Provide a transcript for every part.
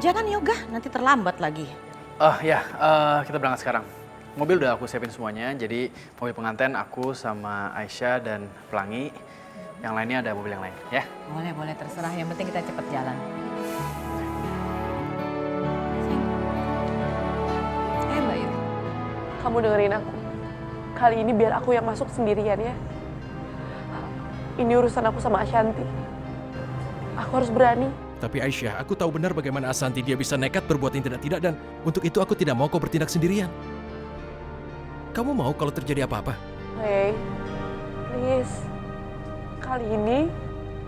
Jangan yoga, nanti terlambat lagi. Kita berangkat sekarang. Mobil udah aku siapin semuanya, jadi mobil pengantin aku sama Aisyah dan Pelangi. Yang lainnya ada mobil yang lain, ya? Boleh, terserah. Yang penting kita cepat jalan. Mbak Yu. Kamu dengerin aku. Kali ini biar aku yang masuk sendirian ya. Ini urusan aku sama Ashanti. Aku harus berani. Tapi Aisyah, aku tahu benar bagaimana Ashanti dia bisa nekat berbuat yang tidak-tidak dan untuk itu aku tidak mau kau bertindak sendirian. Kamu mau kalau terjadi apa-apa? Hey, please. Kali ini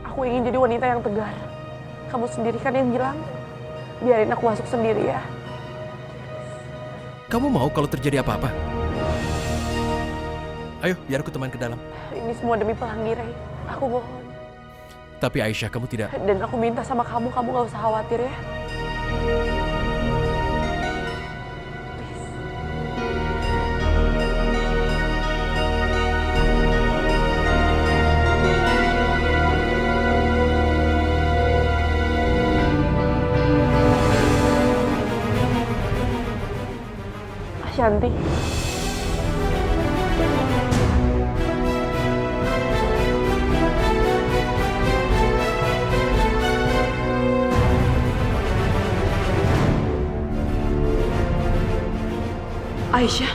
aku ingin jadi wanita yang tegar. Kamu sendiri kan yang bilang. Biarin aku masuk sendiri ya. Kamu mau kalau terjadi apa-apa? Ayo, biar aku teman ke dalam. Ini semua demi Pelangi, Ray. Aku mohon. Tapi Aisyah, kamu tidak... Dan aku minta sama kamu gak usah khawatir ya. Ashanti. Aisyah.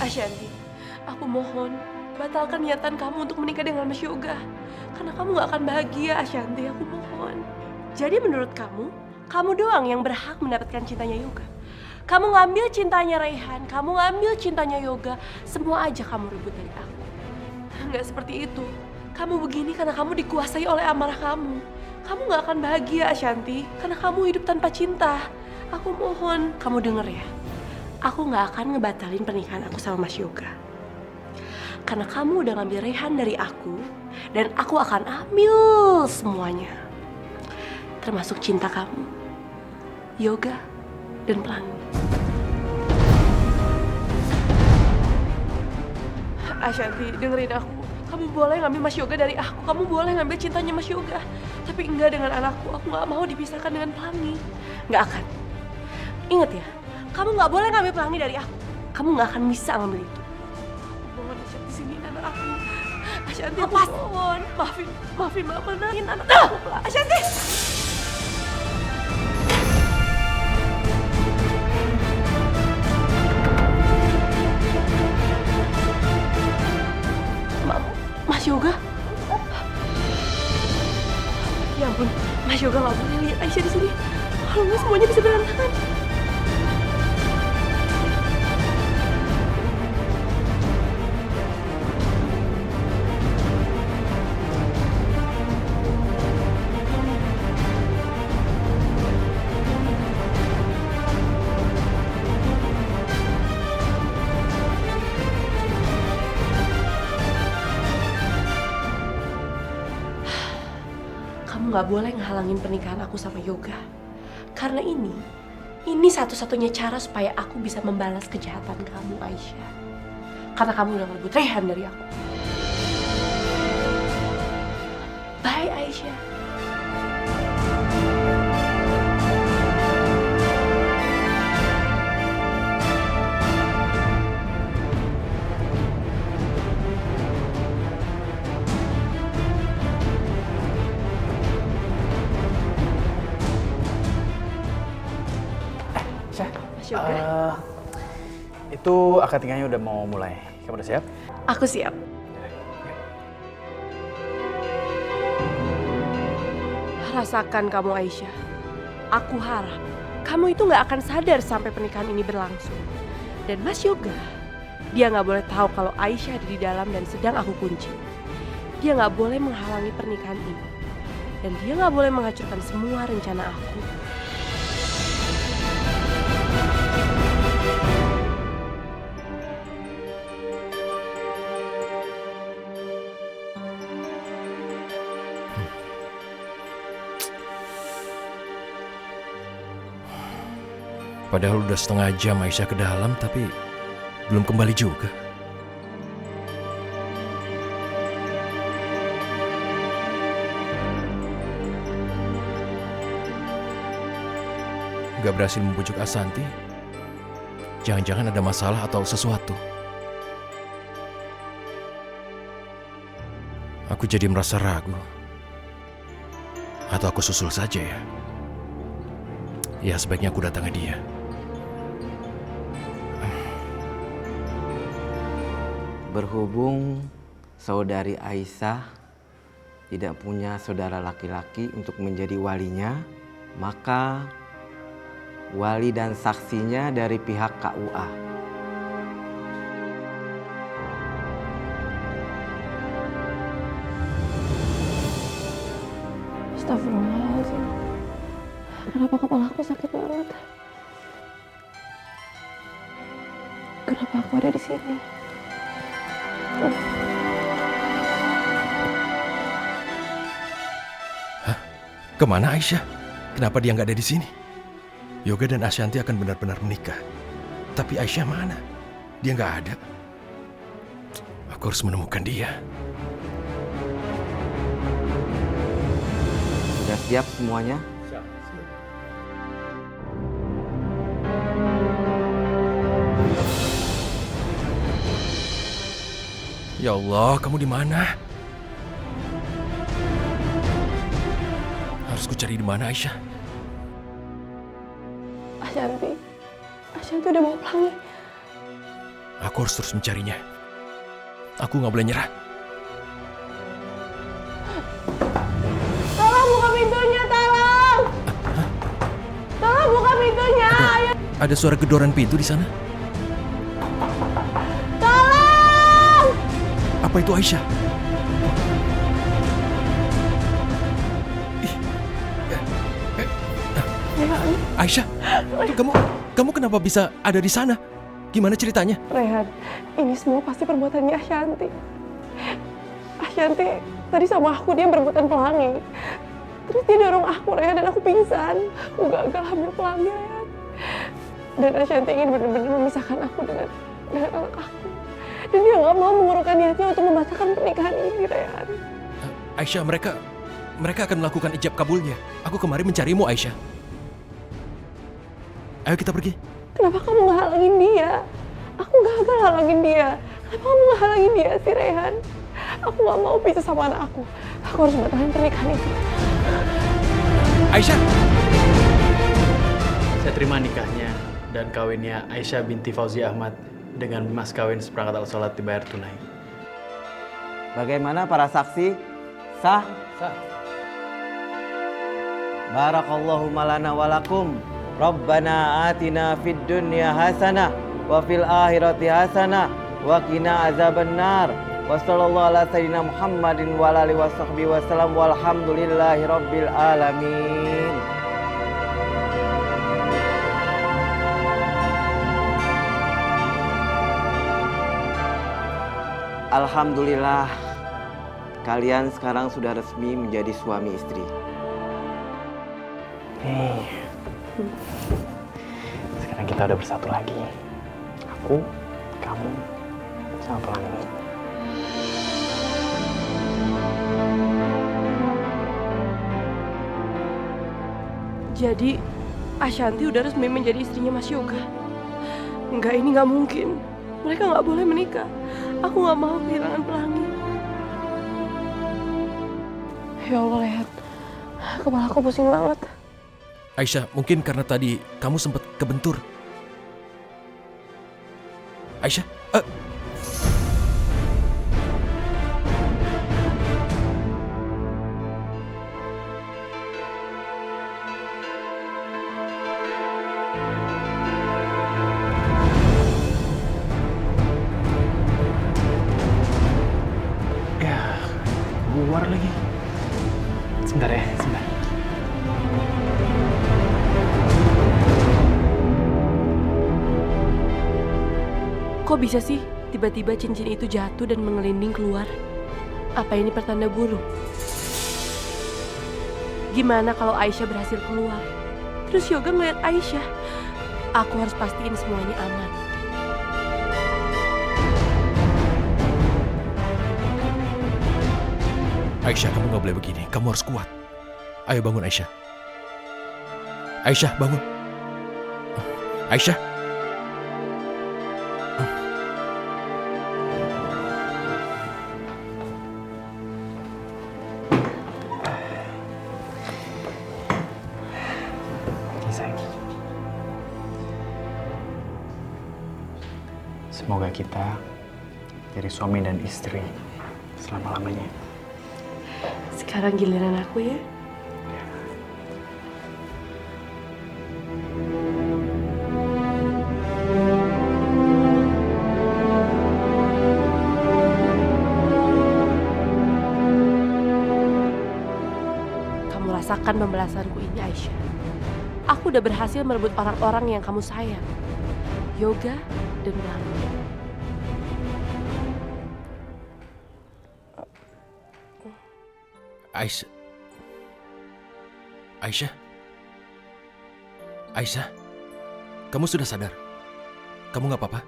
Ashanti, aku mohon, batalkan niatan kamu untuk menikah dengan Mas Yoga. Karena kamu gak akan bahagia, Ashanti, aku mohon. Jadi menurut kamu doang yang berhak mendapatkan cintanya Yoga. Kamu ngambil cintanya Raihan, kamu ngambil cintanya Yoga, semua aja kamu rebut dari aku. Nggak seperti itu. Kamu begini karena kamu dikuasai oleh amarah kamu. Kamu nggak akan bahagia, Ashanti, karena kamu hidup tanpa cinta. Aku mohon, kamu denger ya. Aku nggak akan ngebatalin pernikahan aku sama Mas Yoga. Karena kamu udah ngambil Raihan dari aku, dan aku akan ambil semuanya. Termasuk cinta kamu, Yoga, dan Pelangi. Ashanti, dengerin aku. Kamu boleh ngambil Mas Yoga dari aku. Kamu boleh ngambil cintanya Mas Yoga. Tapi enggak dengan anakku. Aku nggak mau dipisahkan dengan Pelangi. Nggak akan. Ingat ya, kamu nggak boleh ngambil Pelangi dari aku. Kamu nggak akan bisa ngambil itu. Aku mohon Ashanti, sini anak aku. Ashanti, aku mohon. Maafin Mama, nahin anak aku. Ashanti! Mas Yoga? Ya ampun, Mas Yoga nggak boleh lihat Aisyah di sini. Kalau nggak semuanya bisa berantakan. Kamu nggak boleh ngehalangin pernikahan aku sama Yoga. Karena ini satu-satunya cara supaya aku bisa membalas kejahatan kamu, Aisyah. Karena kamu udah ngerebut Raihan dari aku. Bye, Aisyah. Itu akad nikahnya udah mau mulai. Kamu udah siap? Aku siap. Rasakan kamu, Aisyah. Aku harap kamu itu nggak akan sadar sampai pernikahan ini berlangsung. Dan Mas Yoga, dia nggak boleh tahu kalau Aisyah ada di dalam dan sedang aku kunci. Dia nggak boleh menghalangi pernikahan ini. Dan dia nggak boleh menghancurkan semua rencana aku. Padahal udah setengah jam Aisyah ke dalam, tapi belum kembali juga. Gak berhasil membujuk Asanti. Jangan-jangan ada masalah atau sesuatu. Aku jadi merasa ragu. Atau aku susul saja ya? Ya, sebaiknya aku datangi dia. Berhubung saudari Aisyah tidak punya saudara laki-laki untuk menjadi walinya, maka wali dan saksinya dari pihak KUA. Astagfirullahaladzim. Kenapa kepala aku sakit banget? Kenapa aku ada di sini? Kemana Aisyah? Kenapa dia nggak ada di sini? Yoga dan Ashanti akan benar-benar menikah. Tapi Aisyah mana? Dia nggak ada. Aku harus menemukan dia. Sudah siap semuanya? Ya Allah, kamu di mana? Harus ku cari di mana Aisyah? Ashanti udah mau Pelangi. Aku harus terus mencarinya. Aku nggak boleh nyerah. Tolong buka pintunya, tolong! Tolong buka pintunya! Ada suara gedoran pintu di sana. Tolong! Apa itu Aisyah? Aisyah, kamu kenapa bisa ada di sana? Gimana ceritanya? Rehan, ini semua pasti perbuatannya Ashanti. Ashanti tadi sama aku dia berebutan Pelangi. Terus dia dorong aku, Rehan, dan aku pingsan. Aku gagal hamil Pelangi, Rehan. Dan Ashanti ingin benar-benar memisahkan aku dengan anak aku. Dan dia nggak mau mengurungkan niatnya untuk membatalkan pernikahan ini, Rehan. Aisyah, mereka akan melakukan ijab kabulnya. Aku kemarin mencarimu, Aisyah. Ayo kita pergi. Kenapa kamu nggak halangin dia? Aku gagal halangin dia. Kenapa kamu nggak halangin dia sih, Rehan? Aku nggak mau pisah sama anak aku. Aku harus batalkan pernikahan itu. Aisyah! Saya terima nikahnya dan kawinnya Aisyah binti Fauzi Ahmad dengan mas kawin seperangkat alat sholat dibayar tunai. Bagaimana para saksi? Sah? Sah. Barakallahu malana walakum. Rabbana atina fid dunya hasanah wa fil akhirati hasanah wa qina azabannar. Wa sallallahu ala sayyidina Muhammadin wa ala alihi washabbihi wasallam walhamdulillahi rabbil alamin. Alhamdulillah, kalian sekarang sudah resmi menjadi suami istri. Sekarang kita udah bersatu lagi. Aku, kamu, sama Pelangi. Jadi, Ashanti udah resmi menjadi istrinya Mas Yoga. Enggak, ini nggak mungkin. Mereka nggak boleh menikah. Aku nggak mau kehilangan Pelangi. Ya Allah, lihat. Kepala aku pusing banget. Aisyah, mungkin karena tadi kamu sempat kebentur. Aisyah, Ya, keluar lagi. Sebentar ya, sebentar. Kok bisa sih tiba-tiba cincin itu jatuh dan mengelinding keluar? Apa ini pertanda buruk? Gimana kalau Aisyah berhasil keluar? Terus Yoga ngeliat Aisyah. Aku harus pastiin semuanya aman. Aisyah, kamu nggak boleh begini. Kamu harus kuat. Ayo bangun, Aisyah. Aisyah, bangun. Aisyah. Sayang. Semoga kita jadi suami dan istri selama-lamanya. Sekarang giliran aku ya. Kamu rasakan pembalasanku ini, Aisyah. Aku udah berhasil merebut orang-orang yang kamu sayang. Yoga dan Pelangi. Aisyah. Aisyah. Aisyah. Kamu sudah sadar? Kamu nggak apa-apa?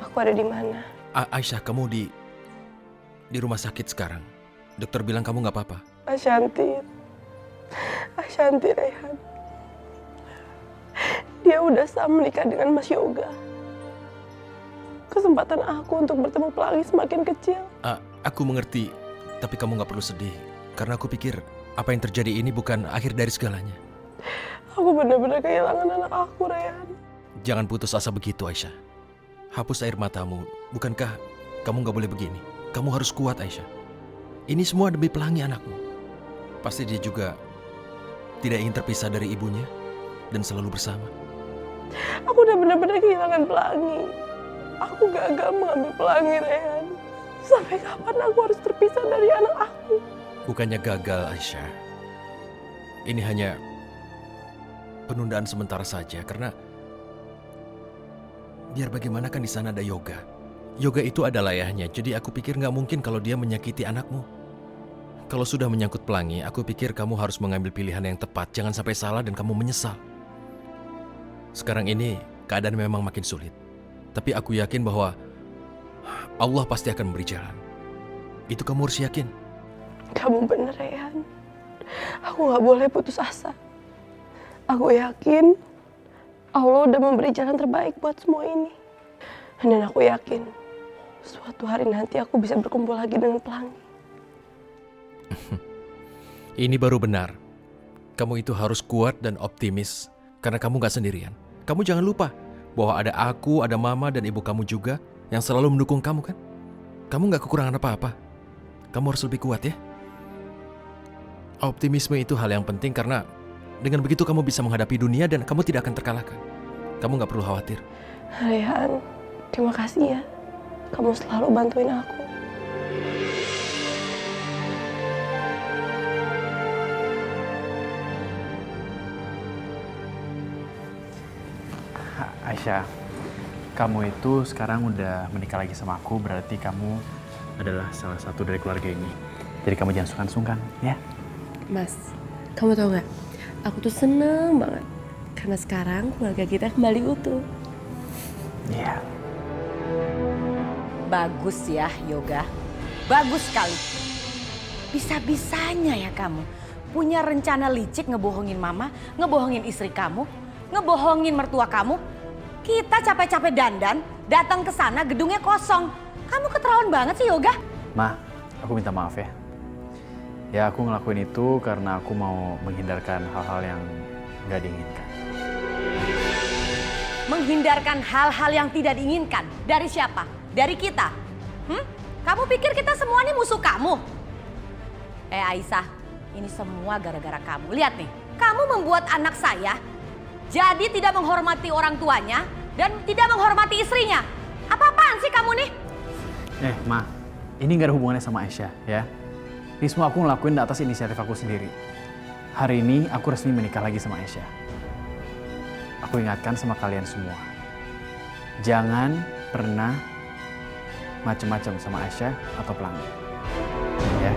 Aku ada di mana? Aisyah, kamu di rumah sakit sekarang. Dokter bilang kamu nggak apa-apa. Ashanti, Rehan. Dia udah sah menikah dengan Mas Yoga. Kesempatan aku untuk bertemu Pelangi semakin kecil. Aku mengerti, tapi kamu nggak perlu sedih. Karena aku pikir apa yang terjadi ini bukan akhir dari segalanya. Aku benar-benar kehilangan anak aku, Rehan. Jangan putus asa begitu, Aisyah. Hapus air matamu. Bukankah kamu nggak boleh begini? Kamu harus kuat, Aisyah. Ini semua demi Pelangi anakmu. Pasti dia juga tidak ingin terpisah dari ibunya dan selalu bersama. Aku udah benar-benar kehilangan Pelangi. Aku gagal mengambil Pelangi, Rehan. Sampai kapan aku harus terpisah dari anak aku? Bukannya gagal, Aisyah. Ini hanya penundaan sementara saja karena biar bagaimana kan di sana ada Yoga. Yoga itu adalah ayahnya, jadi aku pikir nggak mungkin kalau dia menyakiti anakmu. Kalau sudah menyangkut Pelangi, aku pikir kamu harus mengambil pilihan yang tepat. Jangan sampai salah dan kamu menyesal. Sekarang ini keadaan memang makin sulit. Tapi aku yakin bahwa Allah pasti akan memberi jalan. Itu kamu harus yakin. Kamu bener, Rehan. Aku gak boleh putus asa. Aku yakin Allah udah memberi jalan terbaik buat semua ini. Dan aku yakin suatu hari nanti aku bisa berkumpul lagi dengan Pelangi. Ini baru benar. Kamu itu harus kuat dan optimis karena kamu gak sendirian. Kamu jangan lupa bahwa ada aku, ada mama dan ibu kamu juga yang selalu mendukung kamu kan? Kamu gak kekurangan apa-apa. Kamu harus lebih kuat ya. Optimisme itu hal yang penting karena dengan begitu kamu bisa menghadapi dunia dan kamu tidak akan terkalahkan. Kamu gak perlu khawatir. Rehan, terima kasih ya. Kamu selalu bantuin aku. Aisyah, kamu itu sekarang udah menikah lagi sama aku, berarti kamu adalah salah satu dari keluarga ini. Jadi kamu jangan sungkan-sungkan, ya? Mas, kamu tau gak? Aku tuh seneng banget. Karena sekarang keluarga kita kembali utuh. Iya. Bagus ya, Yoga. Bagus sekali. Bisa-bisanya ya kamu punya rencana licik ngebohongin mama, ngebohongin istri kamu, ngebohongin mertua kamu. Kita capek-capek dandan, datang ke sana gedungnya kosong. Kamu keterlaluan banget sih, Yoga. Ma, aku minta maaf ya. Ya aku ngelakuin itu karena aku mau menghindarkan hal-hal yang nggak diinginkan. Menghindarkan hal-hal yang tidak diinginkan. Dari siapa? Dari kita? Kamu pikir kita semua ini musuh kamu? Aisyah, ini semua gara-gara kamu. Lihat nih, kamu membuat anak saya jadi tidak menghormati orang tuanya dan tidak menghormati istrinya. Apa-apaan sih kamu nih? Ma, ini nggak ada hubungannya sama Aisyah ya. Ini semua aku ngelakuin atas inisiatif aku sendiri. Hari ini aku resmi menikah lagi sama Aisyah. Aku ingatkan sama kalian semua. Jangan pernah macem-macem sama Aisyah atau Pelangi. Ya.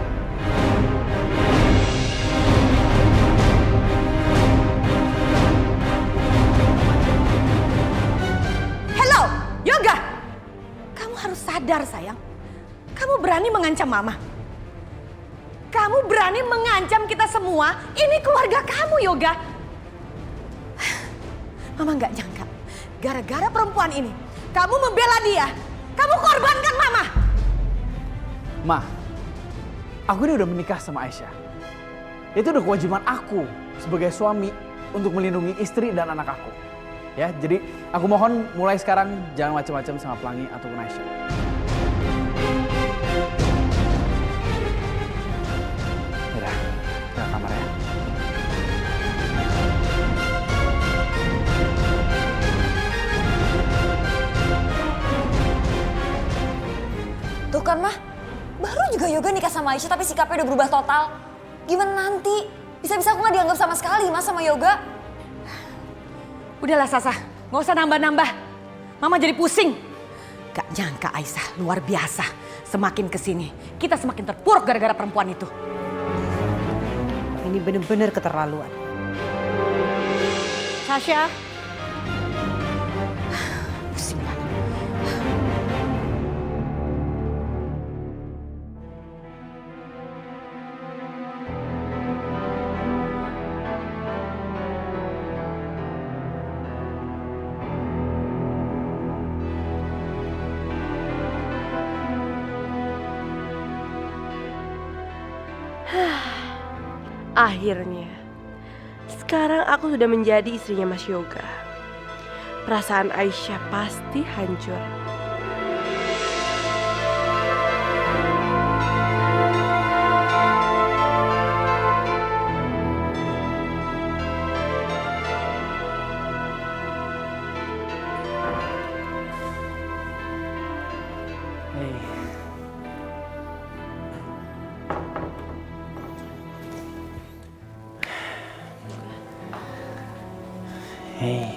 Hello, Yoga. Kamu harus sadar sayang. Kamu berani mengancam mama. Kamu berani mengancam kita semua? Ini keluarga kamu, Yoga. Mama nggak nyangka, gara-gara perempuan ini, kamu membela dia. Kamu korbankan Mama. Ma, aku ini udah menikah sama Aisyah. Itu udah kewajiban aku sebagai suami untuk melindungi istri dan anak aku. Ya, jadi aku mohon mulai sekarang jangan macam-macam sama Pelangi ataupun Aisyah. Udah, ke kamar ya. Tuh kan mah, baru juga Yoga nikah sama Aisyah tapi sikapnya udah berubah total. Gimana nanti? Bisa-bisa aku gak dianggap sama sekali mas sama Yoga. Udahlah Sasa, nggak usah nambah-nambah. Mama jadi pusing. Gak nyangka Aisyah luar biasa. Semakin kesini, kita semakin terpuruk gara-gara perempuan itu. Ini bener-bener keterlaluan. Sasha. Pusing banget. Akhirnya, sekarang aku sudah menjadi istrinya Mas Yoga. Perasaan Aisyah pasti hancur. Hei,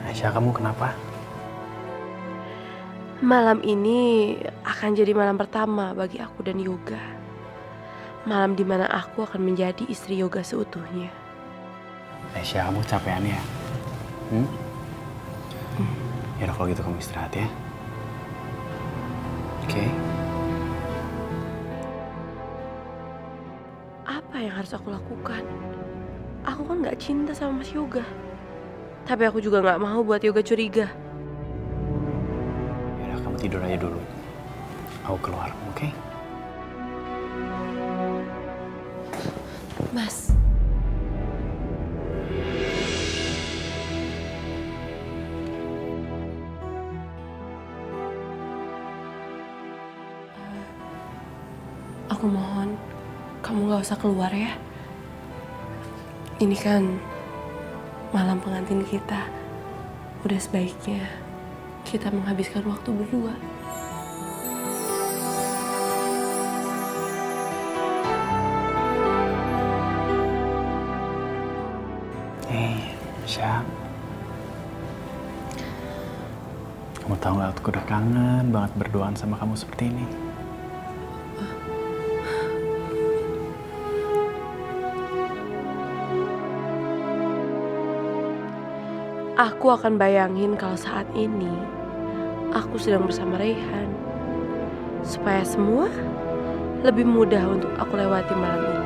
Aisyah, kamu kenapa? Malam ini akan jadi malam pertama bagi aku dan Yoga. Malam dimana aku akan menjadi istri Yoga seutuhnya. Aisyah, kamu capean ya? Yaudah kalau gitu kamu istirahat ya. Oke. Apa yang harus aku lakukan? Aku kan gak cinta sama Mas Yoga. Tapi aku juga gak mau buat Yoga curiga. Yaudah, kamu tidur aja dulu. Aku keluar, oke? Mas. Aku mohon, kamu gak usah keluar ya. Ini kan malam pengantin kita. Udah sebaiknya kita menghabiskan waktu berdua. Aisyah. Kamu tahu gak, aku udah kangen banget berduaan sama kamu seperti ini. Aku akan bayangin kalau saat ini aku sedang bersama Raihan. Supaya semua lebih mudah untuk aku lewati malam ini.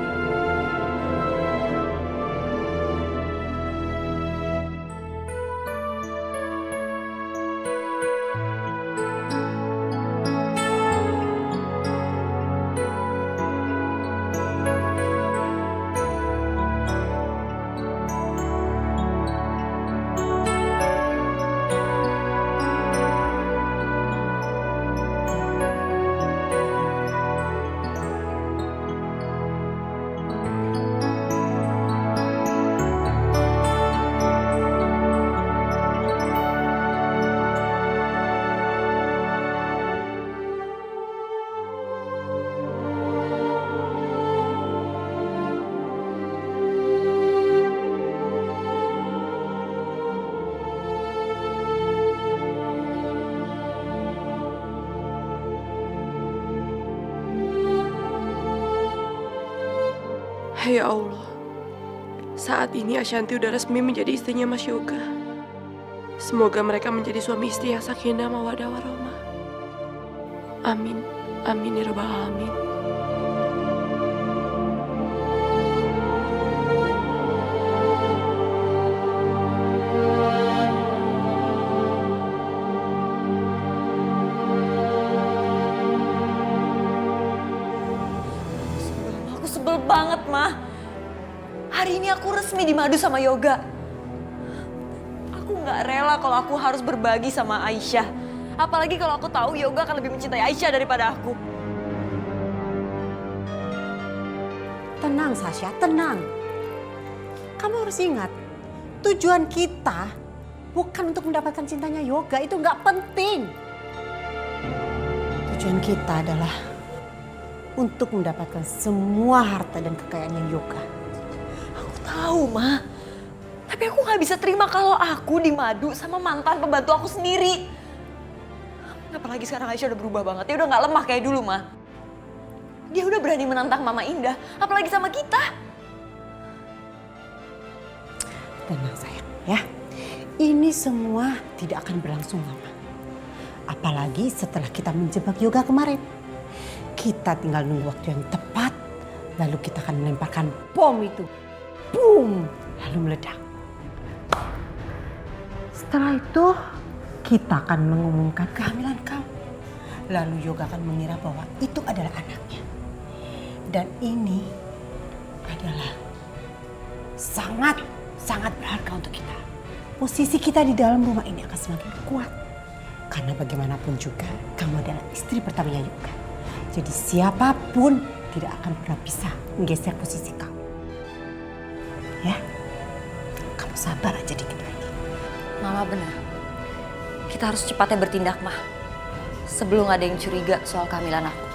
Ya Allah, saat ini Ashanti udah resmi menjadi istrinya Mas Yoga. Semoga mereka menjadi suami istri yang sakinah mawaddah warahmah. Amin, amin ya rabbal alamin. banget, Ma. Hari ini aku resmi dimadu sama Yoga. Aku nggak rela kalau aku harus berbagi sama Aisyah. Apalagi kalau aku tahu Yoga akan lebih mencintai Aisyah daripada aku. Tenang Sasha, tenang. Kamu harus ingat, tujuan kita bukan untuk mendapatkan cintanya Yoga, itu nggak penting. Tujuan kita adalah untuk mendapatkan semua harta dan kekayaannya Yoga. Aku tahu, Ma. Tapi aku nggak bisa terima kalau aku dimadu sama mantan pembantu aku sendiri. Apalagi sekarang Aisyah udah berubah banget. Dia udah nggak lemah kayak dulu, Ma. Dia udah berani menantang Mama Indah, apalagi sama kita. Tenang sayang ya, ini semua tidak akan berlangsung lama. Apalagi setelah kita menjebak Yoga kemarin. Kita tinggal nunggu waktu yang tepat, lalu kita akan melemparkan bom itu. Boom! Lalu meledak. Setelah itu, kita akan mengumumkan kehamilan kamu. Lalu Yoga akan mengira bahwa itu adalah anaknya. Dan ini adalah sangat berharga untuk kita. Posisi kita di dalam rumah ini akan semakin kuat. Karena bagaimanapun juga, kamu adalah istri pertamanya Yoga. Jadi siapapun tidak akan pernah bisa menggeser posisi kamu. Ya, kamu sabar aja dikit lagi. Mama benar. Kita harus cepatnya bertindak, Ma. Sebelum ada yang curiga soal kehamilan aku.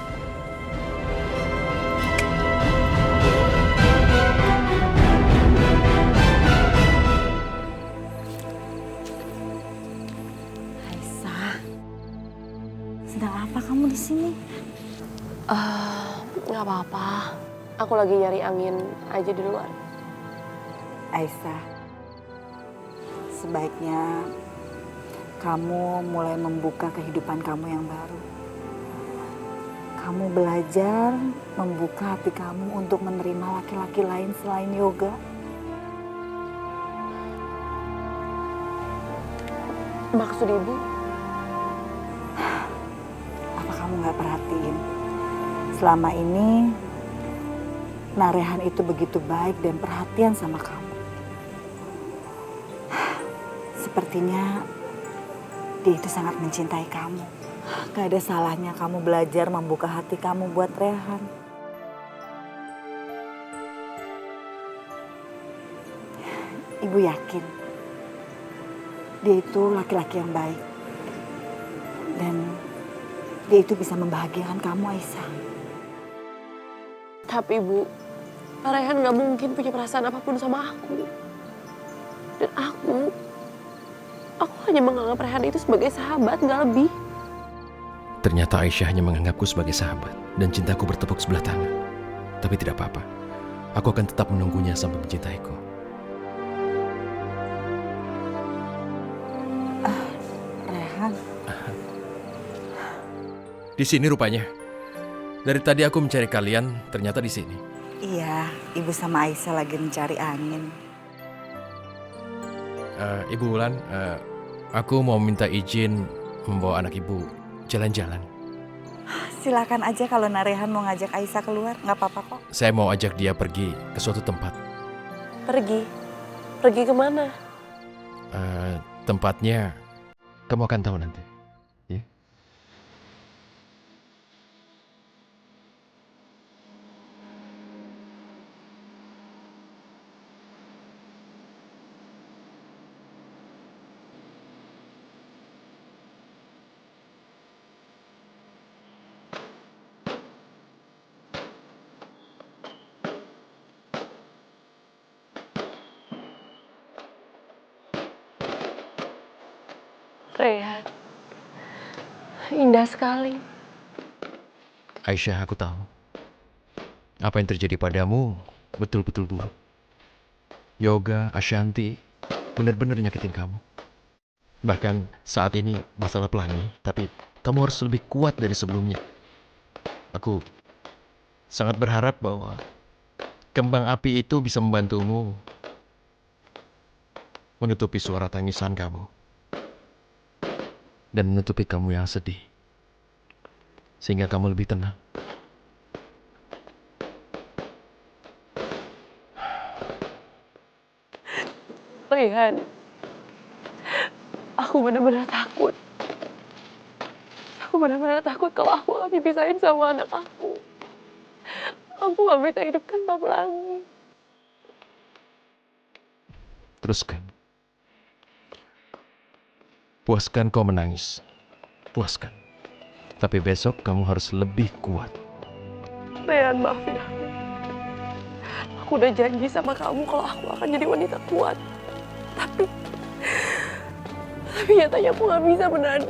Aisyah, sedang apa kamu di sini? Nggak apa-apa. Aku lagi nyari angin aja di luar. Aisyah, sebaiknya kamu mulai membuka kehidupan kamu yang baru. Kamu belajar membuka hati kamu untuk menerima laki-laki lain selain Yoga. Maksud ibu? Apa kamu nggak perhatiin? Selama ini Narehan itu begitu baik dan perhatian sama kamu. Sepertinya dia itu sangat mencintai kamu. Gak ada salahnya kamu belajar membuka hati kamu buat Rehan. Ibu yakin dia itu laki-laki yang baik. Dan dia itu bisa membahagiakan kamu, Aisyah. Tapi Bu, Rehan gak mungkin punya perasaan apapun sama aku. Dan aku hanya menganggap Rehan itu sebagai sahabat, gak lebih. Ternyata Aisyah hanya menganggapku sebagai sahabat dan cintaku bertepuk sebelah tangan. Tapi tidak apa-apa. Aku akan tetap menunggunya sampai mencintaiku. Rehan, Di sini rupanya. Dari tadi aku mencari kalian, ternyata di sini. iya, Ibu sama Aisyah lagi mencari angin. Ibu Wulan, aku mau minta izin membawa anak ibu jalan-jalan. Silakan aja kalau Narehan mau ngajak Aisyah keluar, nggak apa-apa kok. Saya mau ajak dia pergi ke suatu tempat. Pergi? Pergi kemana? Tempatnya kamu akan tahu nanti. Ya? Rehan, indah sekali. Aisyah, aku tahu. Apa yang terjadi padamu betul-betul buruk. Yoga, Ashanti, benar-benar nyakitin kamu. Bahkan saat ini masalah pelangi, tapi kamu harus lebih kuat dari sebelumnya. Aku sangat berharap bahwa kembang api itu bisa membantumu menutupi suara tangisan kamu. Dan menutupi kamu yang sedih. Sehingga kamu lebih tenang. Rayhan, aku benar-benar takut. Aku benar-benar takut kalau aku akan dipisahin sama anak aku. Aku gak bisa hidupkan kamu lagi. Teruskan. Puaskan kau menangis. Puaskan. Tapi besok kamu harus lebih kuat. Rayhan, maafin aku. Aku udah janji sama kamu kalau aku akan jadi wanita kuat. Tapi nyatanya aku gak bisa menahan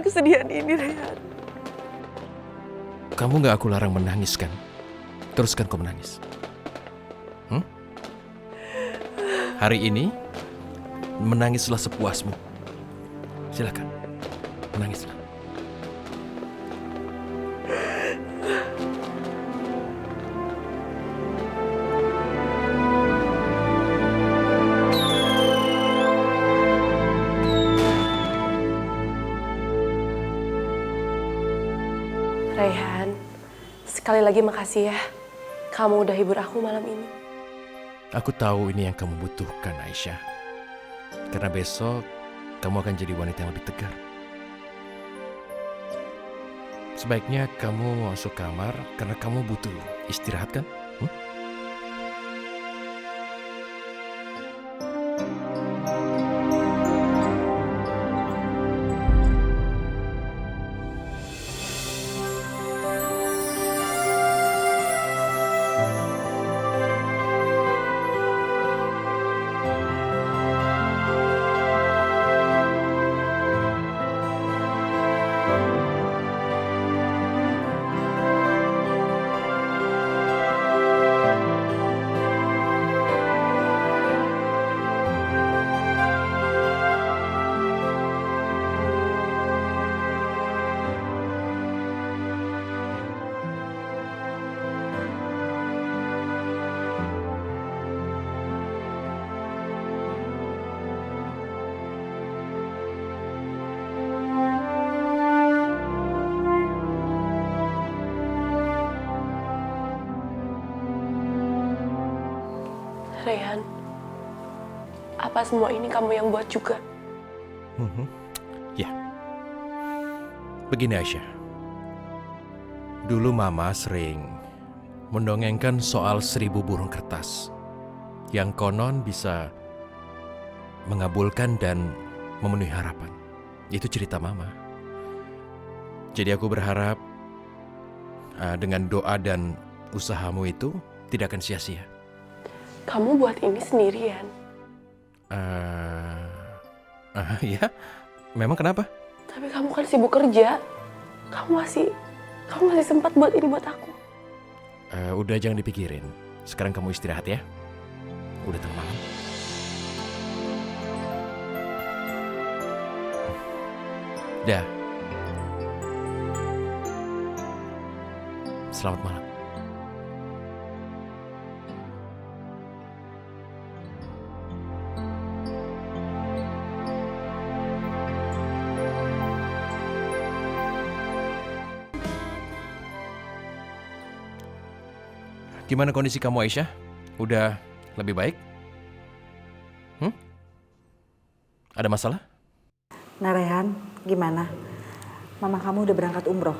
kesedihan ini, Rayhan. Kamu gak aku larang menangis kan? Teruskan kau menangis. Hari ini, menangislah sepuasmu. Silakan, menangislah. Rayhan, sekali lagi makasih ya. Kamu udah hibur aku malam ini. Aku tahu ini yang kamu butuhkan, Aisyah. Karena besok, kamu akan jadi wanita yang lebih tegar. Sebaiknya kamu masuk kamar karena kamu butuh istirahat kan? Rayhan, apa semua ini kamu yang buat juga? Ya. Begini Aisyah. Dulu Mama sering mendongengkan soal 1000 burung kertas yang konon bisa mengabulkan dan memenuhi harapan. Itu cerita Mama. Jadi aku berharap dengan doa dan usahamu itu tidak akan sia-sia. Kamu buat ini sendirian. Ya, memang kenapa? Tapi kamu kan sibuk kerja. Kamu masih sempat buat ini buat aku. Udah jangan dipikirin. Sekarang kamu istirahat ya. Udah tengah malam. Dah. Selamat malam. Gimana kondisi kamu Aisyah? Udah lebih baik? Ada masalah? Nah Rayhan, gimana? Mama kamu udah berangkat umroh?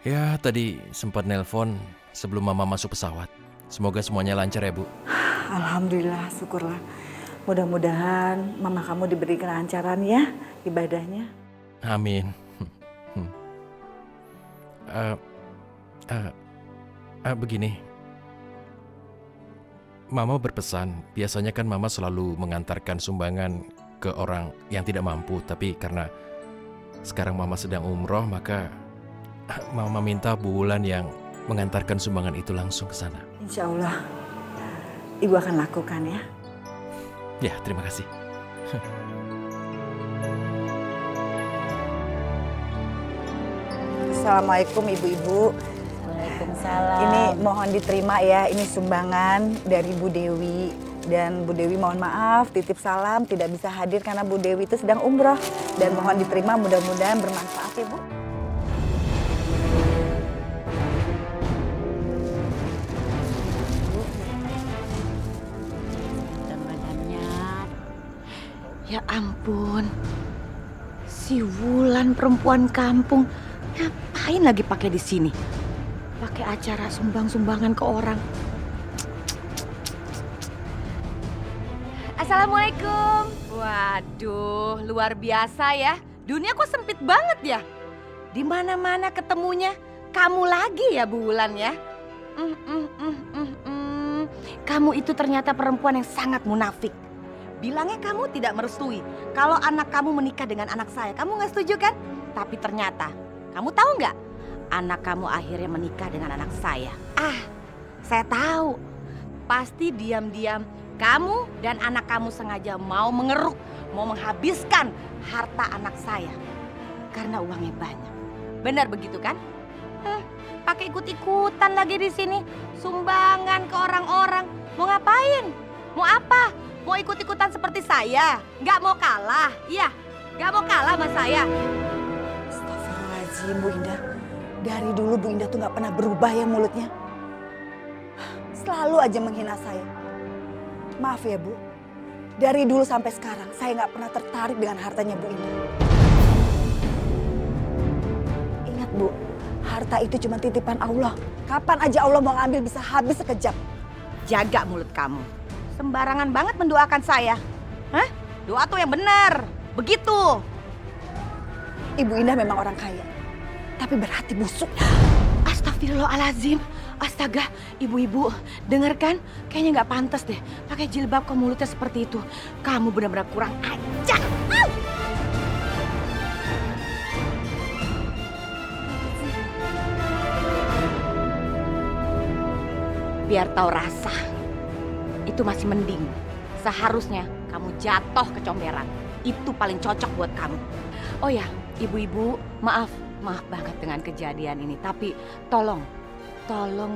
Ya, tadi sempat nelpon sebelum Mama masuk pesawat. Semoga semuanya lancar ya, Bu. Alhamdulillah, syukurlah. Mudah-mudahan mama kamu diberi kelancaran ya ibadahnya. Amin. Begini. Mama berpesan, biasanya kan Mama selalu mengantarkan sumbangan ke orang yang tidak mampu. Tapi karena sekarang Mama sedang umroh, maka Mama minta Bu Wulan yang mengantarkan sumbangan itu langsung ke sana. Insya Allah, Ibu akan lakukan ya. Ya, terima kasih. Assalamualaikum ibu-ibu. Waalaikumsalam. Ini mohon diterima ya, ini sumbangan dari Bu Dewi. Dan Bu Dewi mohon maaf, titip salam tidak bisa hadir karena Bu Dewi itu sedang umroh. Dan mohon diterima, mudah-mudahan bermanfaat ya Bu. Dan badannya Ya ampun, si Wulan perempuan kampung ngapain lagi pakai di sini? Pakai acara sumbang-sumbangan ke orang. Assalamualaikum. Waduh, luar biasa ya. Dunia kok sempit banget ya. Di mana-mana ketemunya kamu lagi ya, Bu Wulan ya. Kamu itu ternyata perempuan yang sangat munafik. Bilangnya kamu tidak merestui kalau anak kamu menikah dengan anak saya. Kamu nggak setuju kan? Tapi ternyata, kamu tahu nggak? Anak kamu akhirnya menikah dengan anak saya. Saya tahu. Pasti diam-diam kamu dan anak kamu sengaja mau mengeruk, mau menghabiskan harta anak saya. Karena uangnya banyak. Benar begitu kan? Pakai ikut-ikutan lagi di sini. Sumbangan ke orang-orang. Mau ngapain? Mau apa? Mau ikut-ikutan seperti saya? Nggak mau kalah? Iya, nggak mau kalah sama saya. Astagfirullahaladzim Bu Indah. Dari dulu Bu Indah tuh nggak pernah berubah ya mulutnya. Selalu aja menghina saya. Maaf ya Bu. Dari dulu sampai sekarang saya nggak pernah tertarik dengan hartanya Bu Indah. Ingat Bu, harta itu cuma titipan Allah. Kapan aja Allah mau ngambil bisa habis sekejap. Jaga mulut kamu. Sembarangan banget mendoakan saya. Hah? Doa tuh yang benar. Begitu. Ibu Indah memang orang kaya, tapi berhati busuk. Astagfirullahaladzim. Astaga, ibu-ibu, dengarkan, kayaknya nggak pantas deh pakai jilbab ke mulutnya seperti itu. Kamu benar-benar kurang ajar. Biar tahu rasa, itu masih mending. Seharusnya kamu jatuh ke comberan. Itu paling cocok buat kamu. Oh ya, ibu-ibu, maaf banget dengan kejadian ini. Tapi tolong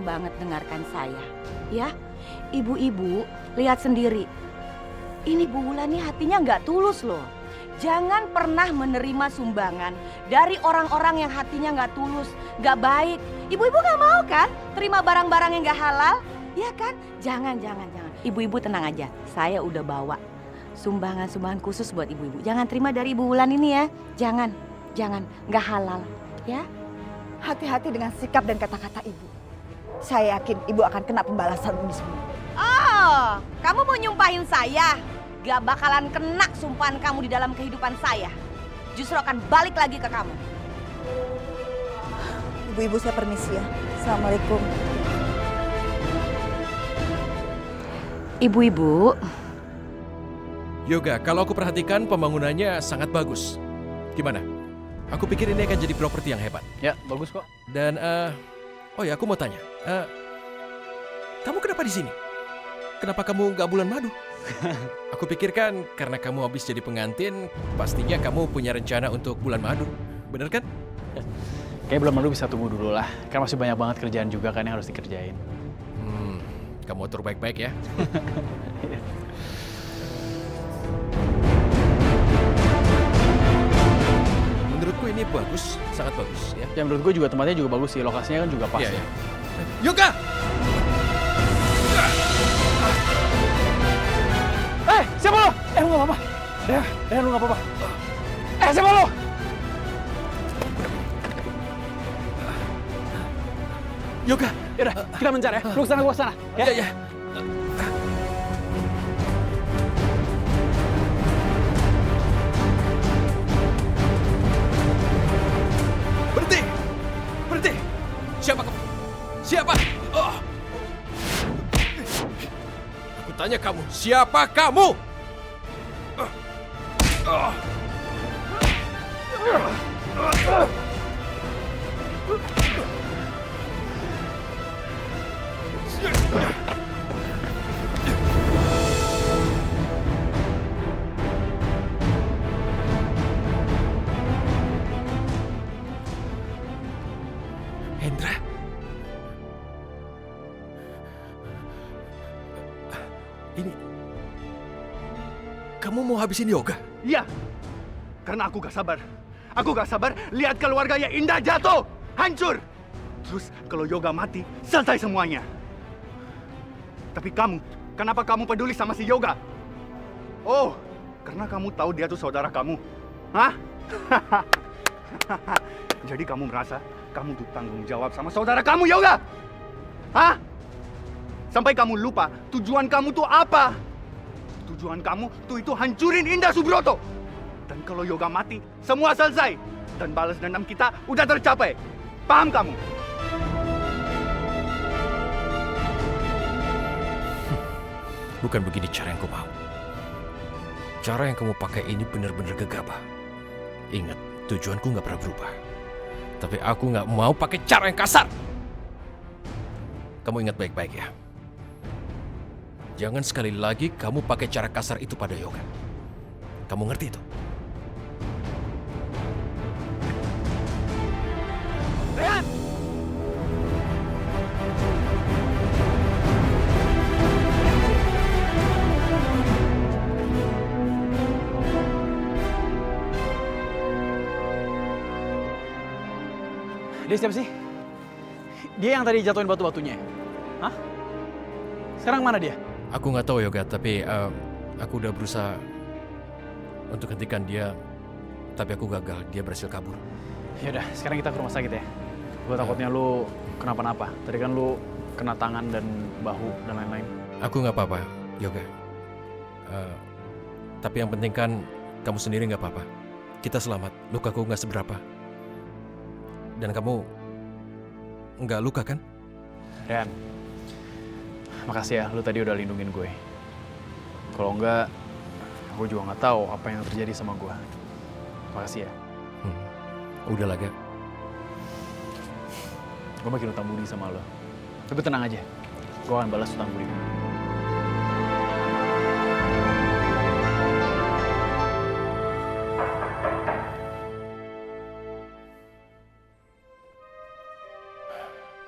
banget dengarkan saya. Ya, ibu-ibu lihat sendiri. Ini Bu Wulan nih hatinya nggak tulus loh. Jangan pernah menerima sumbangan dari orang-orang yang hatinya nggak tulus, nggak baik. Ibu-ibu nggak mau kan terima barang-barang yang nggak halal? Ya kan? Jangan. Ibu-ibu tenang aja. Saya udah bawa sumbangan khusus buat ibu-ibu. Jangan terima dari Bu Wulan ini ya. Jangan. Nggak halal. Ya? Hati-hati dengan sikap dan kata-kata ibu. Saya yakin ibu akan kena pembalasan ini semua. Oh, kamu mau nyumpahin saya? Gak bakalan kena sumpahan kamu di dalam kehidupan saya. Justru akan balik lagi ke kamu. Ibu-ibu saya permisi ya. Assalamualaikum. Ibu-ibu. Yoga, kalau aku perhatikan pembangunannya sangat bagus. Gimana? Aku pikir ini akan jadi properti yang hebat. Ya, bagus kok. Dan, oh ya, aku mau tanya. Kamu kenapa di sini? Kenapa kamu nggak bulan madu? Aku pikirkan karena kamu habis jadi pengantin, pastinya kamu punya rencana untuk bulan madu. Bener kan? Kayak bulan madu bisa tunggu dulu lah. Kan masih banyak banget kerjaan juga kan yang harus dikerjain. Kamu atur baik-baik ya. Menurutku ini bagus, sangat bagus ya. Ya menurut gue juga tempatnya juga bagus sih, lokasinya kan juga pas. Iya. Yoga! Siapa lo? Lu gak apa-apa? Lu gak apa-apa? Siapa lo? Yoga! Yaudah, kita mencar ya. Lu kesana, gua kesana. Ya. Berhenti! Siapa kamu? Siapa? Aku tanya kamu, siapa kamu? Hendra? Ini... Kamu mau habisin Yoga? Iya, karena aku gak sabar. Aku gak sabar lihat keluarganya Indah jatuh, hancur. Terus kalau Yoga mati, selesai semuanya. Tapi kamu, kenapa kamu peduli sama si Yoga? Oh, Karena kamu tahu dia tuh saudara kamu. Hah? Jadi kamu merasa kamu tuh tanggung jawab sama saudara kamu, Yoga? Hah? Sampai kamu lupa tujuan kamu tuh apa? Tujuan kamu tuh itu hancurin Indah Subroto. Dan kalau Yoga mati, semua selesai. Dan balas dendam kita udah tercapai. Paham kamu? Bukan begini cara yang kau mau. Cara yang kamu pakai ini benar-benar gegabah. Ingat, tujuanku nggak pernah berubah. Tapi aku nggak mau pakai cara yang kasar. Kamu ingat baik-baik ya. Jangan sekali lagi kamu pakai cara kasar itu pada Yoga. Kamu ngerti itu? Rehan! Dia siapa sih? Dia yang tadi jatuhin batu-batunya. Hah? Sekarang mana dia? Aku nggak tahu Yoga, tapi aku udah berusaha untuk hentikan dia, tapi aku gagal. Dia berhasil kabur. Yaudah, sekarang kita ke rumah sakit ya. Gue takutnya lu kenapa-napa. Tadi kan lu kena tangan dan bahu dan lain-lain. Aku nggak apa-apa, Yoga. Tapi yang penting kan kamu sendiri nggak apa-apa. Kita selamat. Lukaku nggak seberapa. Dan kamu nggak luka kan? Rian, makasih ya lu tadi udah lindungin gue. Kalau enggak, aku juga nggak tahu apa yang terjadi sama gue. Makasih ya. Udah lah, Ga. Gue makin utang budi sama lo. Tapi tenang aja, gue akan balas utang budi.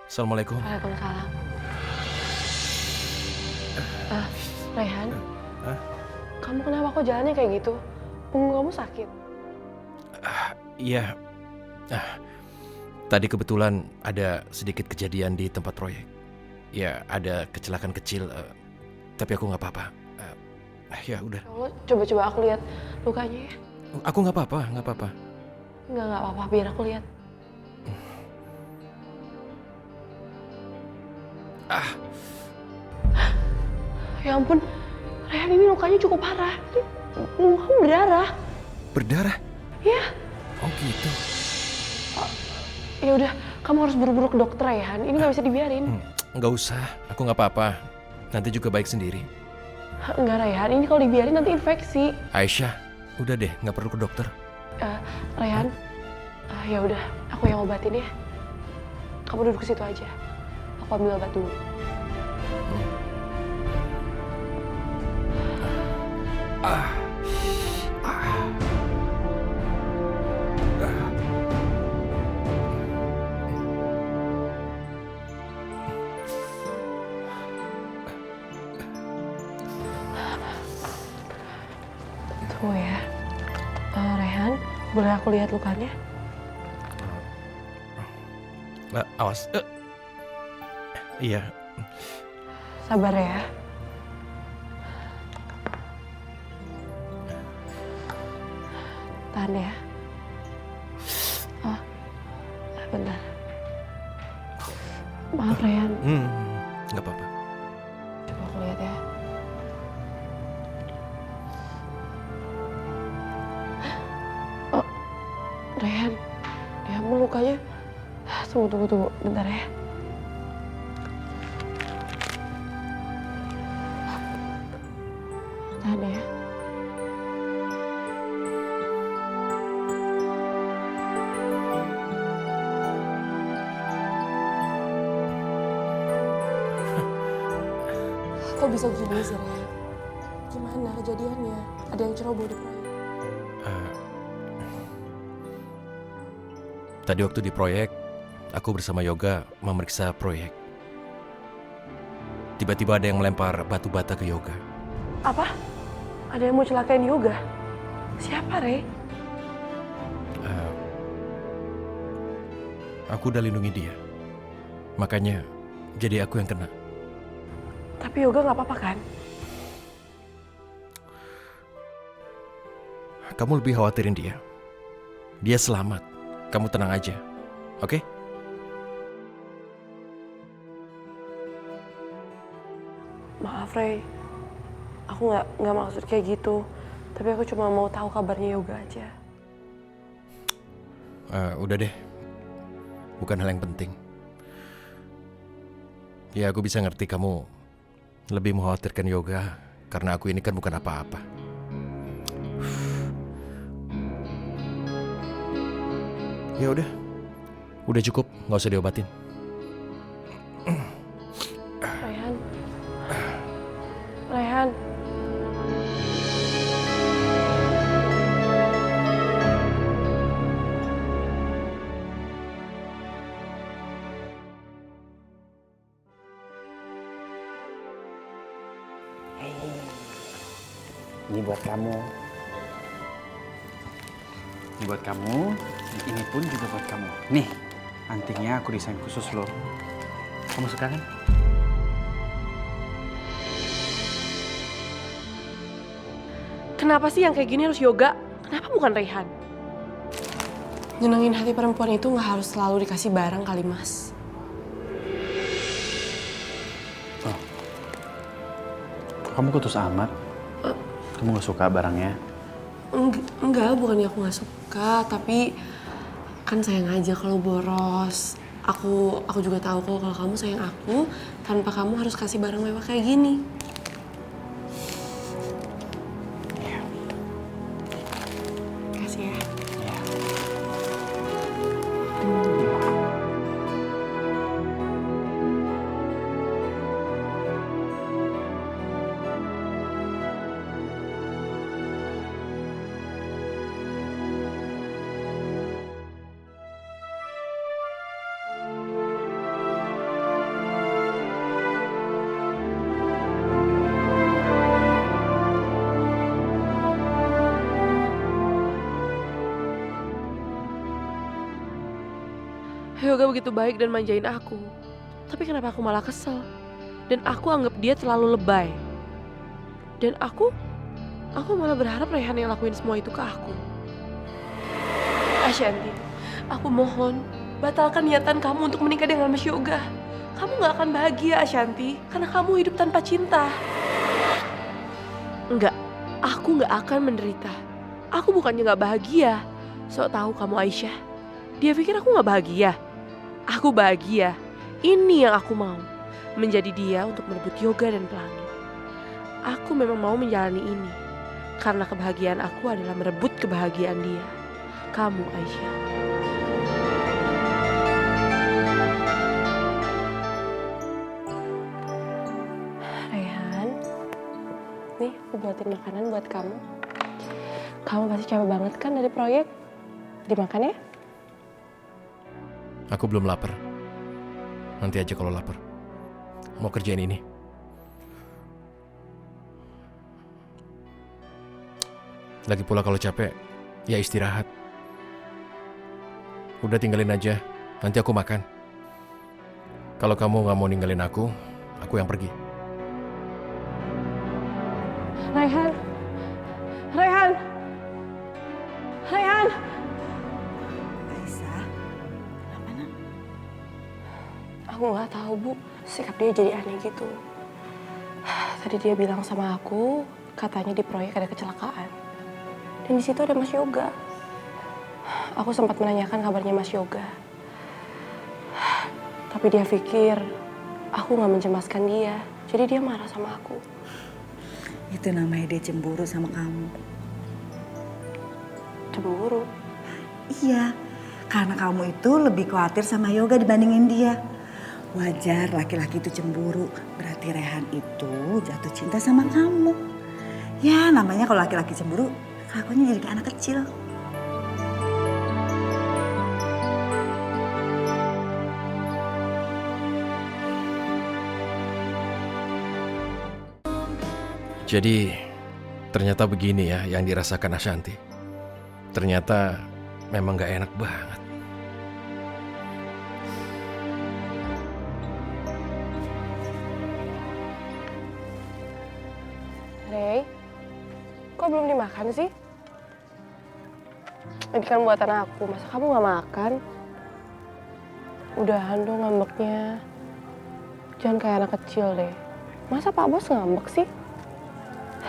Assalamualaikum. Waalaikumsalam. Raihan, kamu kenapa kok jalannya kayak gitu? Punggung kamu sakit? Iya. Tadi kebetulan ada sedikit kejadian di tempat proyek. Ya, ada kecelakaan kecil, tapi aku nggak apa-apa. Ya udah. Coba aku lihat lukanya ya. Aku nggak apa-apa, nggak apa-apa. Nggak apa-apa, biar aku lihat. Ya ampun, Raihan, ini lukanya cukup parah. Punggung kamu berdarah. Berdarah? Ya. Oh gitu. Ya udah, kamu harus buru-buru ke dokter, Raihan. Ini nggak bisa dibiarin. Nggak usah, aku nggak apa-apa. Nanti juga baik sendiri. Enggak, Raihan. Ini kalau dibiarin nanti infeksi. Aisyah, udah deh, nggak perlu ke dokter. Raihan, ya udah, aku yang obatin ya. Kamu duduk ke situ aja. Aku ambil obat dulu. Tunggu ya. Raihan, boleh aku lihat lukanya? Awas. Iya. Sabar ya. Tahan ya. Oh, bentar. Maaf, Raihan. Nggak apa-apa. Coba aku lihat ya. Oh, Raihan. Ya ampun, lukanya. Tunggu. Bentar ya. Tahan ya. Kok bisa gini sih, Raihan? Gimana kejadiannya? Ada yang ceroboh di proyek? Tadi waktu di proyek, aku bersama Yoga memeriksa proyek. Tiba-tiba ada yang melempar batu bata ke Yoga. Apa? Ada yang mau celakain Yoga? Siapa, Rey? Aku udah lindungi dia. Makanya jadi aku yang kena. Tapi Yoga nggak apa-apa kan? kamu lebih khawatirin dia. Dia selamat. Kamu tenang aja. Oke? Maaf, Ray. Aku nggak maksud kayak gitu. Tapi aku cuma mau tahu kabarnya Yoga aja. Udah deh. Bukan hal yang penting. Ya, aku bisa ngerti kamu lebih mengkhawatirkan Yoga karena aku ini kan bukan apa-apa. Ya udah cukup, nggak usah diobatin. Rayhan. Ini buat kamu. Ini buat kamu. Ini pun juga buat kamu. Nih, antingnya aku desain khusus loh. Kamu suka kan? Kenapa sih yang kayak gini harus Yoga? Kenapa bukan Rayhan? Nyenengin hati perempuan itu nggak harus selalu dikasih barang kali, Mas. Oh. Kamu kutus amat? Kamu gak suka barangnya? Enggak, bukannya aku nggak suka, tapi kan sayang aja kalau boros. Aku juga tahu kok kalau kamu sayang aku, tanpa kamu harus kasih barang mewah kayak gini. Kasih ya. Yoga begitu baik dan manjain aku. Tapi kenapa aku malah kesel? Dan aku anggap dia terlalu lebay. Dan aku malah berharap Rayhan yang lakuin semua itu ke aku. Ashanti, aku mohon, batalkan niatan kamu untuk menikah dengan Mas Yoga. Kamu gak akan bahagia, Ashanti, karena kamu hidup tanpa cinta. Enggak, aku gak akan menderita. Aku bukannya gak bahagia. Sok tahu kamu Aisyah. Dia pikir aku gak bahagia. Aku bahagia. Ini yang aku mau. Menjadi dia untuk merebut Yoga dan Pelangi. Aku memang mau menjalani ini. Karena kebahagiaan aku adalah merebut kebahagiaan dia. Kamu Aisyah. Rayhan, nih aku buatin makanan buat kamu. Kamu pasti capek banget kan dari proyek? Dimakan ya? Aku belum lapar. Nanti aja kalau lapar. Mau kerjain ini. Lagi pula kalau capek, ya istirahat. Udah tinggalin aja, nanti aku makan. Kalau kamu gak mau ninggalin aku yang pergi. Rayhan! Rayhan! Rayhan! Aisyah, kenapa nak? Aku nggak tahu, Bu. Sikap dia jadi aneh gitu. Tadi dia bilang sama aku, katanya di proyek ada kecelakaan. Dan di situ ada Mas Yoga. Aku sempat menanyakan kabarnya Mas Yoga. Tapi dia pikir aku nggak mencemaskan dia. Jadi dia marah sama aku. Itu namanya dia cemburu sama kamu. Cemburu. Iya, karena kamu itu lebih khawatir sama Yoga dibandingin dia. Wajar laki-laki itu cemburu, berarti Rayhan itu jatuh cinta sama kamu. Ya namanya kalau laki-laki cemburu, kelakuannya jadi kayak anak kecil. Jadi, ternyata begini ya yang dirasakan Ashanti. Ternyata memang gak enak banget. Ray, kok belum dimakan sih? Ini kan buatan aku, masa kamu nggak makan? Udahan dong ngambeknya. Jangan kayak anak kecil deh. Masa Pak Bos ngambek sih?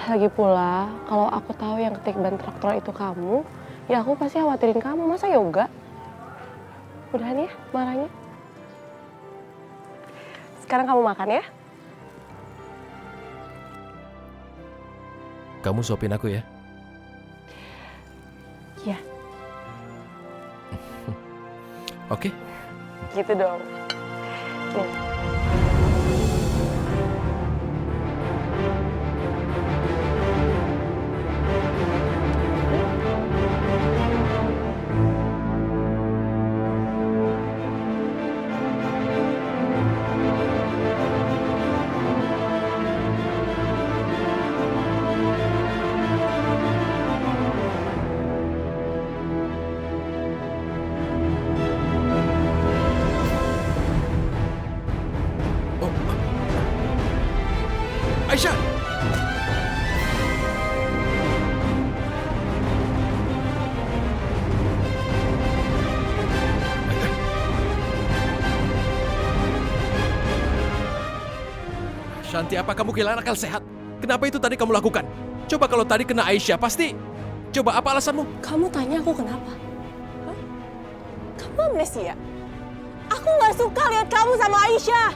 Lagi pula, kalau aku tahu yang ketik ban traktor itu kamu, ya aku pasti khawatirin kamu. Masa yoga? Udahan ya marahnya. Sekarang kamu makan ya. Kamu suapin aku ya? Iya. Oke. Gitu dong. Nih. Oh. Aisyah! Shanti, apa kamu kehilangan akal sehat? Kenapa itu tadi kamu lakukan? Coba kalau tadi kena Aisyah, pasti. Coba apa alasanmu? Kamu tanya aku kenapa? Hah? Kamu amnesia? Aku nggak suka lihat kamu sama Aisyah.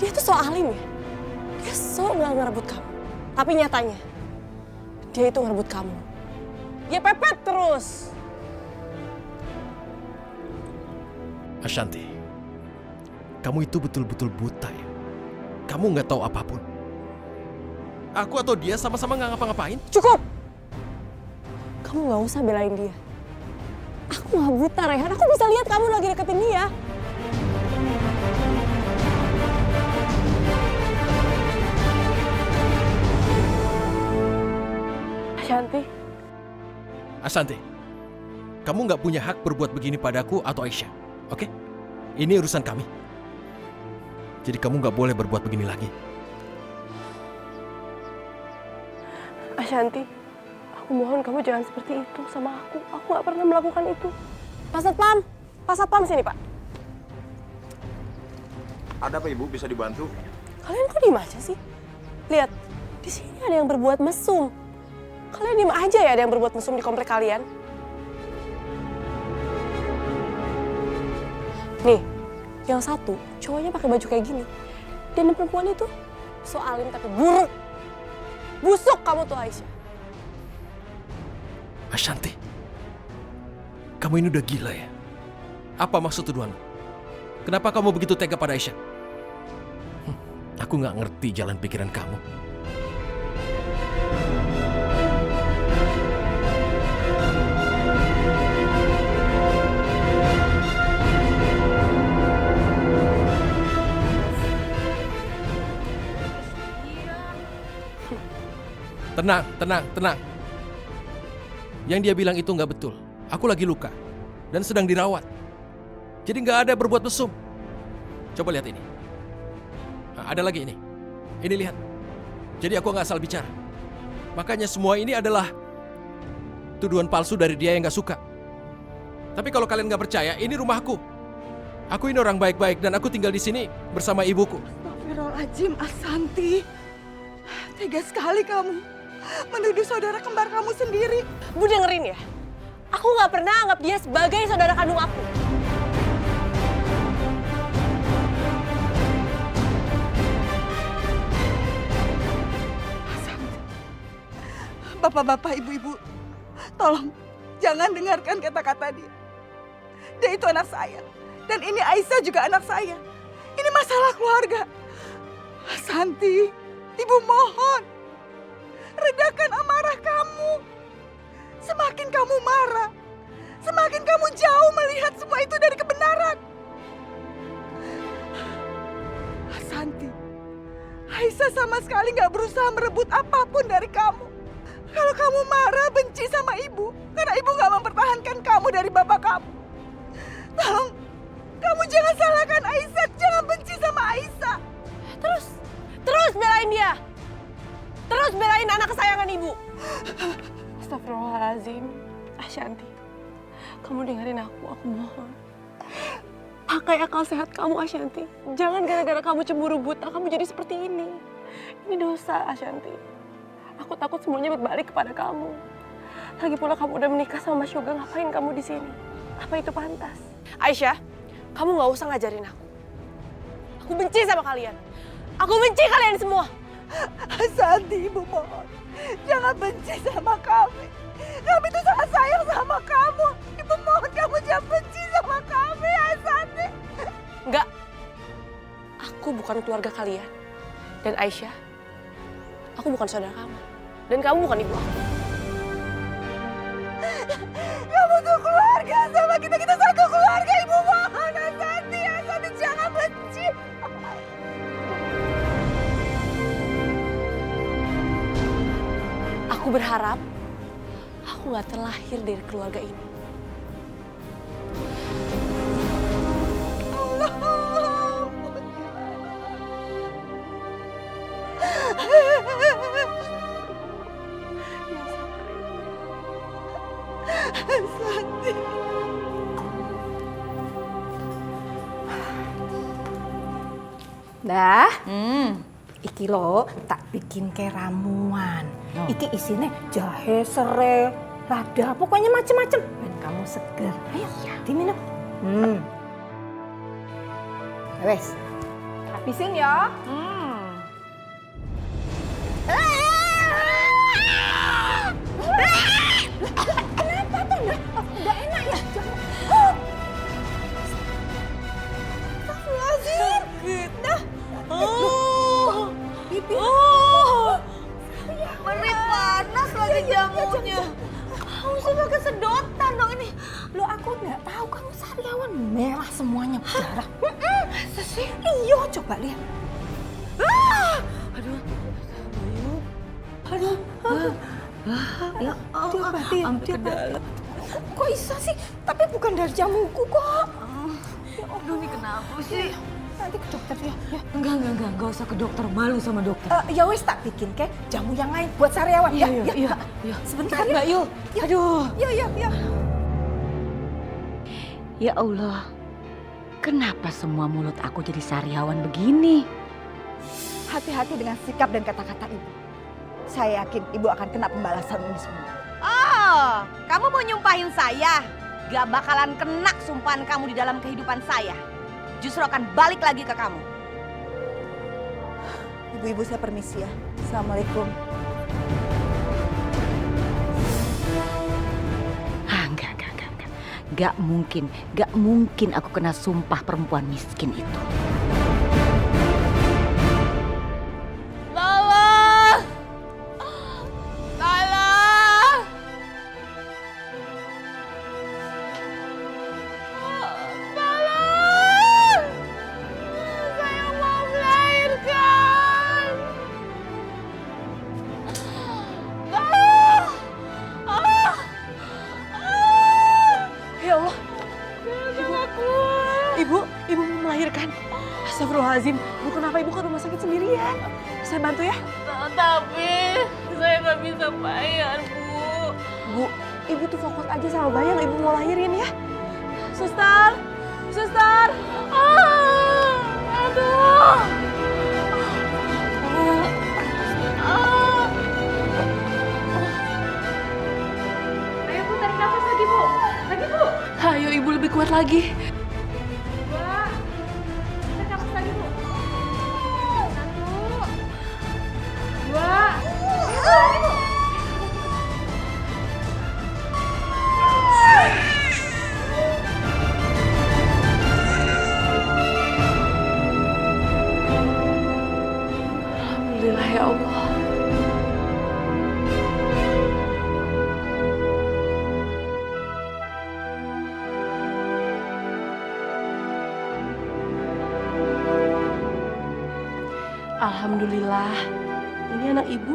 Dia tuh so alim ya. Dia so nggak ngerebut kamu. Tapi nyatanya, dia itu ngerebut kamu. Dia pepet terus. Ashanti, kamu itu betul-betul buta ya. Kamu nggak tahu apapun. Aku atau dia sama-sama nggak ngapa-ngapain. Cukup! Kamu nggak usah belain dia. Aku nggak buta, Rehan. Aku bisa lihat kamu lagi deketin dia. Ashanti, Ashanti, kamu nggak punya hak berbuat begini padaku atau Aisyah, oke? Ini urusan kami. Jadi kamu nggak boleh berbuat begini lagi. Ashanti, aku mohon kamu jangan seperti itu sama aku. Aku nggak pernah melakukan itu. Pak Satpam sini Pak. Ada apa Ibu? Bisa dibantu? Kalian kok diem aja sih? Lihat, di sini ada yang berbuat mesum. Kalian diem aja ya ada yang berbuat mesum di komplek kalian. Nih, yang satu cowoknya pakai baju kayak gini. Dan yang perempuan itu so alim tapi buruk. Busuk kamu tuh Aisyah. Ashanti, kamu ini udah gila ya? Apa maksud tuduhanmu? Kenapa kamu begitu tega pada Aisyah? Aku nggak ngerti jalan pikiran kamu. Tenang. Yang dia bilang itu nggak betul. Aku lagi luka dan sedang dirawat. Jadi nggak ada berbuat mesum. Coba lihat ini. Nah, ada lagi ini. Ini lihat. Jadi aku nggak asal bicara. Makanya semua ini adalah tuduhan palsu dari dia yang nggak suka. Tapi kalau kalian nggak percaya, ini rumahku. Aku ini orang baik-baik dan aku tinggal di sini bersama ibuku. Astagfirullahaladzim, Ashanti. Tega sekali kamu menuduh saudara kembar kamu sendiri. Bu dengerin ya. Aku nggak pernah anggap dia sebagai saudara kandung aku. Bapak-bapak, ibu-ibu, tolong jangan dengarkan kata-kata dia. Dia itu anak saya. Dan ini Aisyah juga anak saya. Ini masalah keluarga. Ashanti, ibu mohon. Redakan amarah kamu. Semakin kamu marah, semakin kamu jauh melihat semua itu dari kebenaran. Ashanti, Aisyah sama sekali gak berusaha merebut apapun dari kamu. Kalau kamu marah, benci sama ibu, karena ibu gak mempertahankan kamu dari bapak kamu. Tolong, kamu jangan salahkan Aisyah, jangan benci sama Aisyah. Terus belain dia. Terus belain anak kesayangan ibu. Astagfirullahaladzim. Ashanti. Kamu dengerin aku mohon. Pakai akal sehat kamu, Ashanti. Jangan gara-gara kamu cemburu buta, kamu jadi seperti ini. Ini dosa, Ashanti. Aku takut semuanya berbalik kepada kamu. Lagi pula kamu udah menikah sama Mas Yoga, ngapain kamu di sini? Apa itu pantas? Aisyah, kamu nggak usah ngajarin aku. Aku benci sama kalian. Aku benci kalian semua. Ashanti, Ibu mohon. Jangan benci sama kami. Kami tuh sangat sayang sama kamu. Ibu mohon kamu jangan benci sama kami, Ashanti. Enggak. Aku bukan keluarga kalian. Dan Aisyah, aku bukan saudara kamu. Dan kamu bukan ibu aku. Kamu tuh keluarga sama kita. Kita satu keluarga, Ibu mohon. Ashanti, Ashanti jangan benci. Aku berharap aku nggak terlahir dari keluarga ini. Dah, iki lo tak bikin ke ramuan. Iki isinya jahe, serai, lada, pokoknya macem-macem. Dan kamu seger. Ayo, diminum. Wes, habisin ya. Kenapa tuh? Nggak enak ya? Sakit. Dah. Pipi. Mana panas lagi jamunya. Kamu sih pakai sedotan dong ini. Lo aku nggak tahu kamu sariawan merah semuanya berdarah. Masa sih? Iya, coba lihat. Aduh. Ya Allah, sampai ke dalam. Kok bisa sih? Tapi bukan dari jamuku kok. Aduh, ini kenapa sih? Nanti ke dokter ya. Enggak usah ke dokter, malu sama dokter. Ya wes tak bikin ke jamu yang lain buat sariawan ya. Iya. Sebentar Mbak Yul. Aduh. Yuk. Ya Allah, kenapa semua mulut aku jadi sariawan begini? Hati-hati dengan sikap dan kata-kata Ibu. Saya yakin Ibu akan kena pembalasan ini semua. Oh, kamu mau nyumpahin saya? Gak bakalan kena sumpahan kamu di dalam kehidupan saya. Justru akan balik lagi ke kamu. Ibu-ibu saya permisi ya. Assalamualaikum. Enggak. Gak mungkin aku kena sumpah perempuan miskin itu. Ibu mau melahirkan. Astagfirullahaladzim, Bu, kenapa Ibu ke rumah sakit sendirian? Saya bantu ya? Tapi saya nggak bisa bayar, Bu. Bu, Ibu tuh fokus aja sama bayi yang Ibu mau lahirin ya. Suster. Aduh. Ayo Bu, tarik nafas lagi, Bu. Ayo Ibu lebih kuat lagi. Tarik nafas lagi, Bu. 1, 2. Alhamdulillah ya Allah. Alhamdulillah, ini anak Ibu.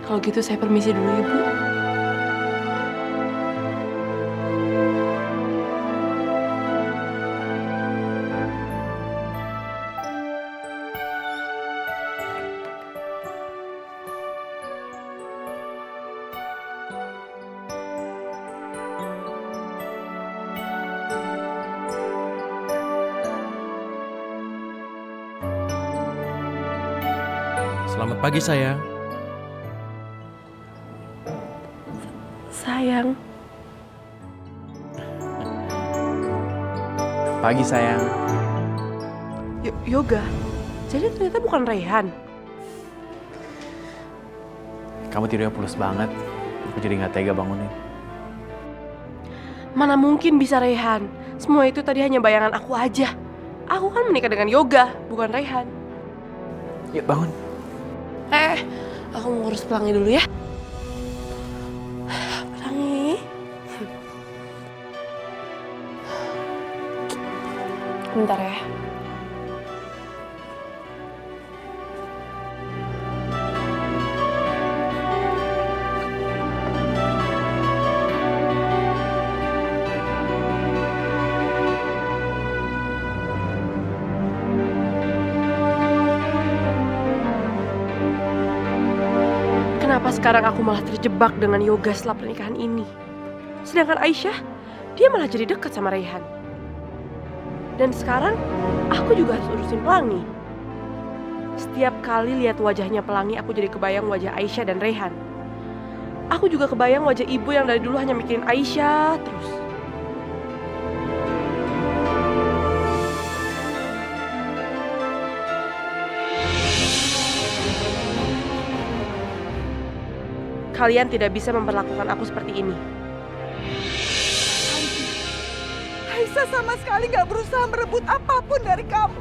Kalau gitu saya permisi dulu ya, Bu. Selamat pagi sayang. Sayang, Pagi sayang. Yoga. Jadi ternyata bukan Raihan. Kamu tidurnya pulas banget. Aku jadi nggak tega bangunin. Mana mungkin bisa Raihan? Semua itu tadi hanya bayangan aku aja. Aku kan menikah dengan Yoga, bukan Raihan. Yuk bangun. Aku mau ngurus Pelangi dulu ya. Pelangi. Bentar ya. Kenapa sekarang aku malah terjebak dengan Yoga setelah pernikahan ini? Sedangkan Aisyah, dia malah jadi dekat sama Raihan. Dan sekarang, aku juga harus urusin Pelangi. Setiap kali lihat wajahnya Pelangi, aku jadi kebayang wajah Aisyah dan Raihan. Aku juga kebayang wajah ibu yang dari dulu hanya mikirin Aisyah terus. Kalian tidak bisa memperlakukan aku seperti ini. Aisyah sama sekali gak berusaha merebut apapun dari kamu.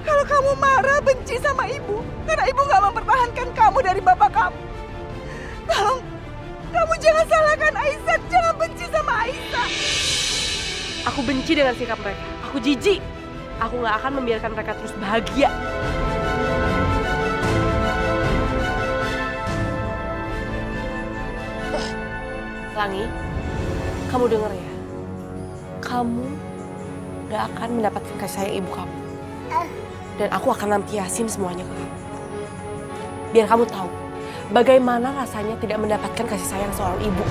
Kalau kamu marah, benci sama ibu, karena ibu gak mempertahankan kamu dari bapak kamu. Tolong, kamu jangan salahkan Aisyah, jangan benci sama Aisyah. Aku benci dengan sikap mereka. Aku jijik. Aku gak akan membiarkan mereka terus bahagia. Pelangi, kamu denger ya. Kamu gak akan mendapatkan kasih sayang ibu kamu. Dan aku akan lampiasin semuanya ke kamu. Biar kamu tahu bagaimana rasanya tidak mendapatkan kasih sayang seorang ibu.